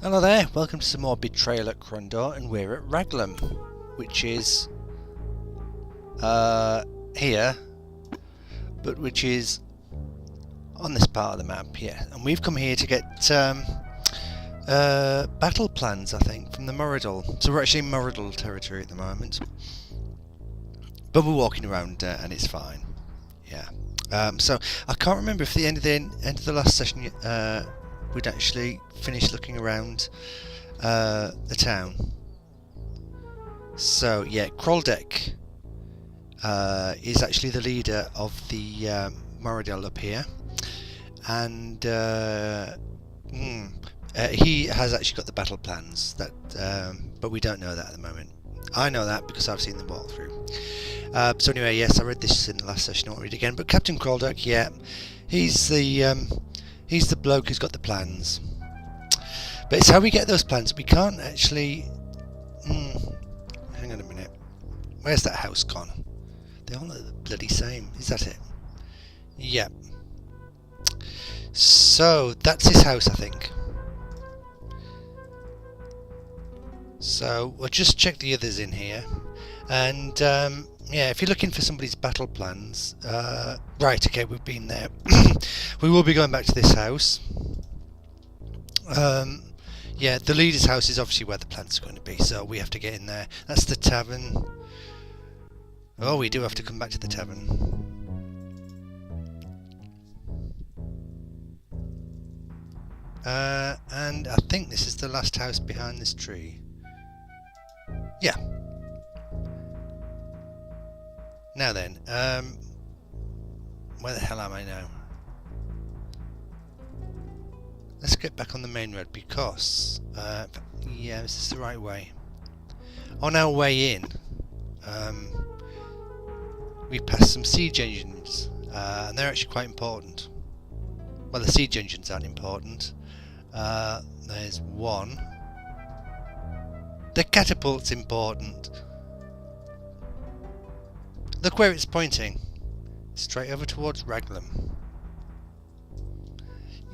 Hello there, welcome to some more Betrayal at Krondor, and we're at Raglan, which is here, but which is on this part of the map, yeah. And we've come here to get battle plans, I think, from the Moradal. So we're actually in Moradal territory at the moment, but we're walking around and it's fine, yeah. So I can't remember if at the end of the last session we'd actually finished looking around the town. So yeah, Krondor is actually the leader of the Moradal up here, and he has actually got the battle plans that, but we don't know that at the moment. I know that because I've seen them walk through. So anyway, yes, I read this in the last session. I won't read it again. But Captain Krondor, yeah, he's the bloke who's got the plans. But it's how we get those plans. We can't actually. Hang on a minute. Where's that house gone? They all look the bloody same. Is that it? Yeah. So that's his house, I think. So we'll just check the others in here, and yeah, if you're looking for somebody's battle plans, right, okay, we've been there. We will be going back to this house. Yeah, the leader's house is obviously where the plans are going to be, so we have to get in there. That's the tavern. Oh, we do have to come back to the tavern. And I think this is the last house behind this tree. Yeah. Now then, where the hell am I now? Let's get back on the main road because, yeah, this is the right way. On our way in, we passed some siege engines, and they're actually quite important. Well, the siege engines aren't important. There's one. The catapult's important. Look where it's pointing. Straight over towards Raglan.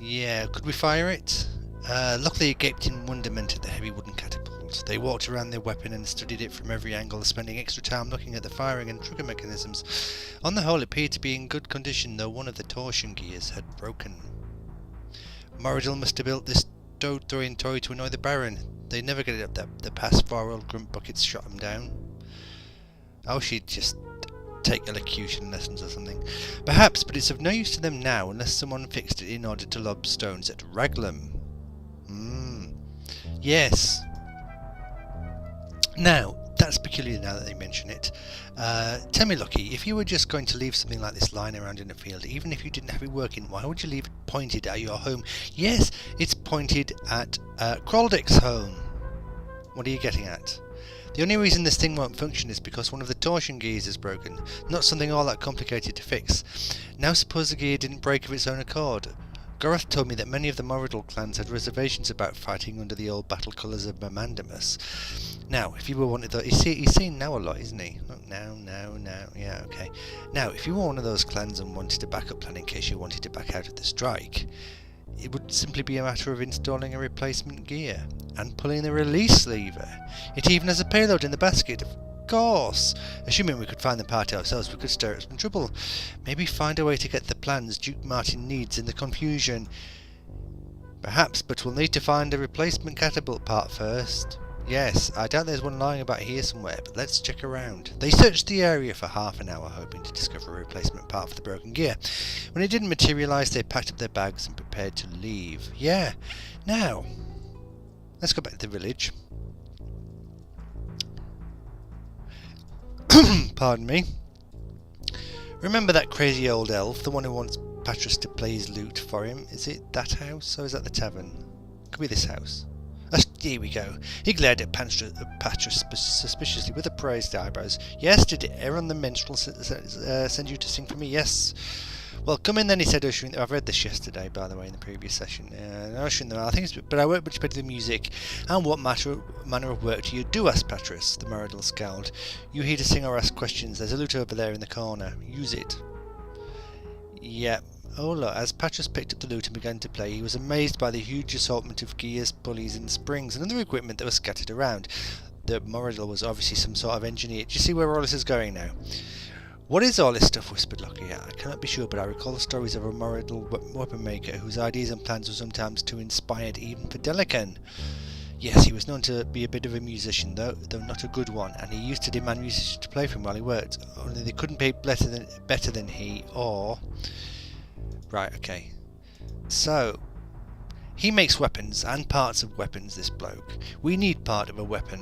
Yeah, could we fire it? Luckily it gaped in wonderment at the heavy wooden catapult. They walked around their weapon and studied it from every angle, spending extra time looking at the firing and trigger mechanisms. On the whole, it appeared to be in good condition, though one of the torsion gears had broken. Moradal must have built this stone-throwing toy to annoy the Baron. They never get it up the pass. 4 old grunt buckets shot him down. Oh, she'd just take elocution lessons or something. Perhaps, but it's of no use to them now unless someone fixed it in order to lob stones at Raglan. Yes. Now, that's peculiar now that they mention it. Tell me, Lucky, if you were just going to leave something like this lying around in a field, even if you didn't have it working, why would you leave it pointed at your home? Yes, it's pointed at Krondor's home. What are you getting at? The only reason this thing won't function is because one of the torsion gears is broken, not something all that complicated to fix. Now suppose the gear didn't break of its own accord. Goroth told me that many of the Moradal clans had reservations about fighting under the old battle colours of Mandamus. Now, if you were one of those... He's seen now a lot, isn't he? Look, now, yeah, okay. Now, if you were one of those clans and wanted a backup plan in case you wanted to back out of the strike, it would simply be a matter of installing a replacement gear and pulling the release lever. It even has a payload in the basket, of course. Assuming we could find the part ourselves, we could stir up some trouble. Maybe find a way to get the plans Duke Martin needs in the confusion. Perhaps, but we'll need to find a replacement catapult part first. Yes, I doubt there's one lying about here somewhere, but let's check around. They searched the area for half an hour, hoping to discover a replacement part for the broken gear. When it didn't materialise, they packed up their bags and prepared to leave. Yeah, now, let's go back to the village. Pardon me. Remember that crazy old elf, the one who wants Patras to play his lute for him? Is it that house, or is that the tavern? Could be this house. Here we go. He glared at Patras suspiciously with appraised eyebrows. Yes, did Aaron the minstrel send you to sing for me? Yes. Well, come in then, he said, ushering them. I've read this yesterday, by the way, in the previous session. Ushering them out. I think it's, but I work much better than music. And what manner of work do you do? Asked Patras. The Moradal scowled. You here to sing or ask questions? There's a lute over there in the corner. Use it. Yeah. Oh look, as Patras picked up the loot and began to play, he was amazed by the huge assortment of gears, pulleys and springs and other equipment that was scattered around. The Moradil was obviously some sort of engineer. Do you see where all this is going now? What is all this stuff? Whispered Lockie. I cannot be sure, but I recall the stories of a Moradil weapon maker whose ideas and plans were sometimes too inspired even for Delican. Yes, he was known to be a bit of a musician, though not a good one, and he used to demand musicians to play for him while he worked. Only they couldn't play better than he, or... Right, okay. So, he makes weapons and parts of weapons, this bloke. We need part of a weapon.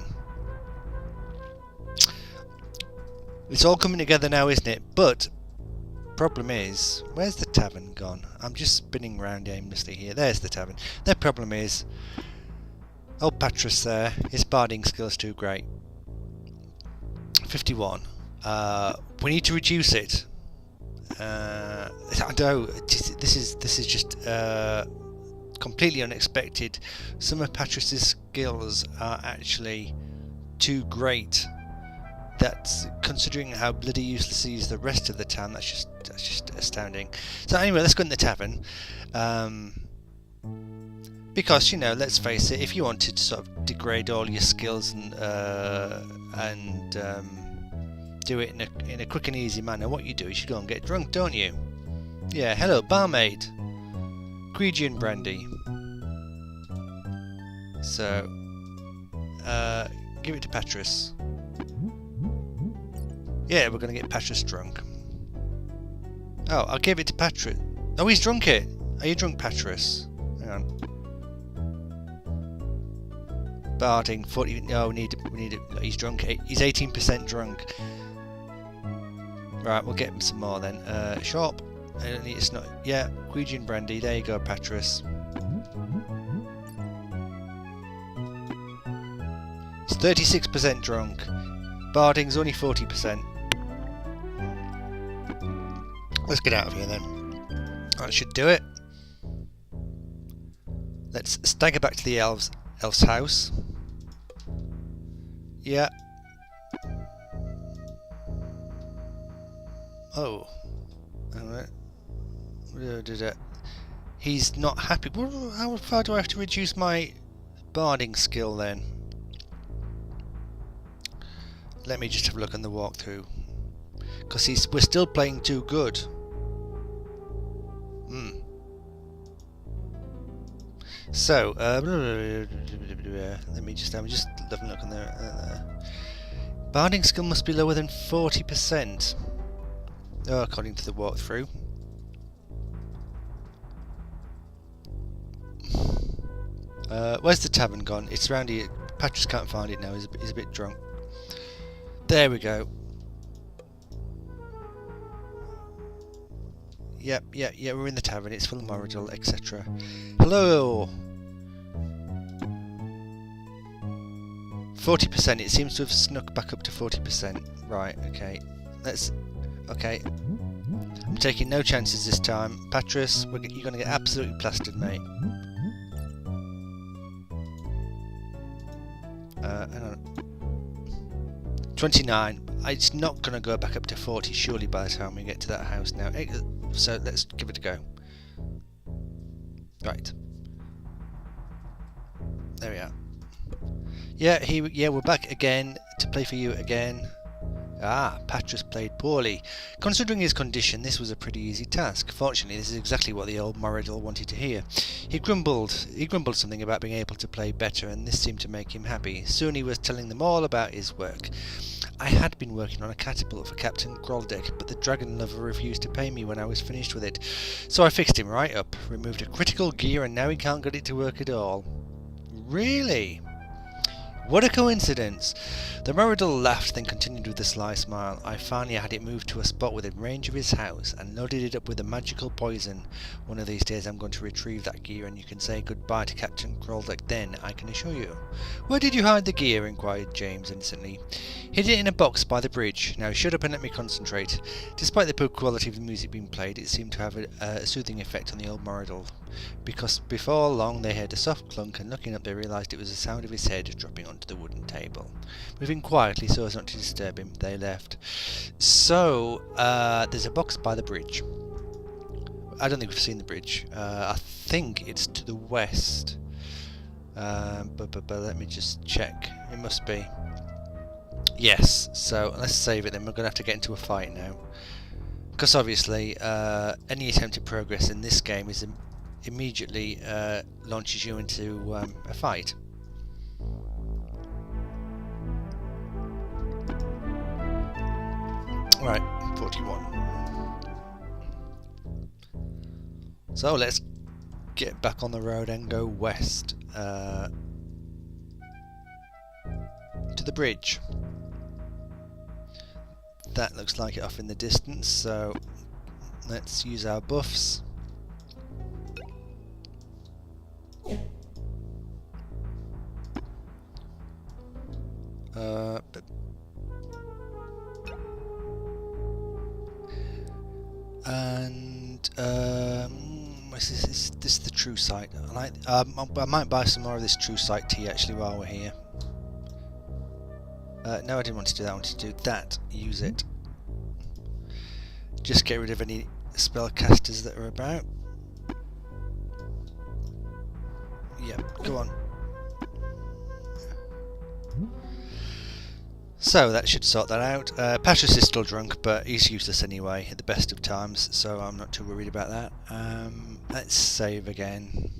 It's all coming together now, isn't it? But, problem is, where's the tavern gone? I'm just spinning around aimlessly here. There's the tavern. The problem is, old Patras there, his barding skill's too great. 51. We need to reduce it. I know this is just completely unexpected. Some of Patras's skills are actually too great. That's, considering how bloody useless he is the rest of the town, that's just astounding. So anyway, let's go in the tavern. Because, you know, let's face it, if you wanted to sort of degrade all your skills and do it in a quick and easy manner, what you do is you go and get drunk, don't you? Yeah, hello, barmaid. Grecian brandy. So, give it to Patras. Yeah, we're going to get Patras drunk. Oh, I'll give it to Patras. Oh, he's drunk it. Are you drunk, Patras? Hang on. Barding, 40. No, we need it. He's drunk. He's 18% drunk. Right, we'll get him some more then. Shop. It's not. Yeah, Grecian brandy. There you go, Patras. He's 36% drunk. Barding's only 40%. Let's get out of here then. That should do it. Let's stagger back to the elf's house. Yeah. Oh. Alright. He's not happy. How far do I have to reduce my barding skill then? Let me just have a look on the walkthrough. Because we're still playing too good. So, let me just have a look on there. Barding skill must be lower than 40%. Oh, according to the walkthrough. Where's the tavern gone? It's around here. Patras can't find it now. He's a bit drunk. There we go. Yep, we're in the tavern. It's full of Moradil, etc. Hello! 40%. It seems to have snuck back up to 40%. Right, okay. Okay. I'm taking no chances this time. Patras, you're going to get absolutely plastered, mate. Hang on. 29. It's not going to go back up to 40 surely by the time we get to that house now. So let's give it a go. Right. There we are. Yeah, we're back again to play for you again. Ah, Patras played poorly. Considering his condition, this was a pretty easy task. Fortunately, this is exactly what the old Moradil wanted to hear. He grumbled something about being able to play better, and this seemed to make him happy. Soon he was telling them all about his work. I had been working on a catapult for Captain Krondor, but the dragon lover refused to pay me when I was finished with it. So I fixed him right up, removed a critical gear, and now he can't get it to work at all. Really? What a coincidence! The Moradil laughed, then continued with a sly smile. I finally had it moved to a spot within range of his house and loaded it up with a magical poison. One of these days I'm going to retrieve that gear and you can say goodbye to Captain Krondor then, I can assure you. Where did you hide the gear? Inquired James innocently. Hid it in a box by the bridge. Now shut up and let me concentrate. Despite the poor quality of the music being played, it seemed to have a soothing effect on the old Moradil. Because before long they heard a soft clunk, and looking up they realised it was the sound of his head dropping onto the wooden table. Moving quietly so as not to disturb him, they left. So, there's a box by the bridge. I don't think we've seen the bridge. I think it's to the west. But let me just check. It must be. Yes, so let's save it then. We're going to have to get into a fight now. Because obviously, any attempted progress in this game is immediately launches you into a fight. Right, 41. So let's get back on the road and go west to the bridge. That looks like it off in the distance, so let's use our buffs. Is this the true sight? I might buy some more of this true sight tea actually while we're here. No, I didn't want to do that. I wanted to do that. Use it. Just get rid of any spellcasters that are about. Yeah, go on. So that should sort that out. Patras is still drunk, but he's useless anyway at the best of times, so I'm not too worried about that. Let's save again.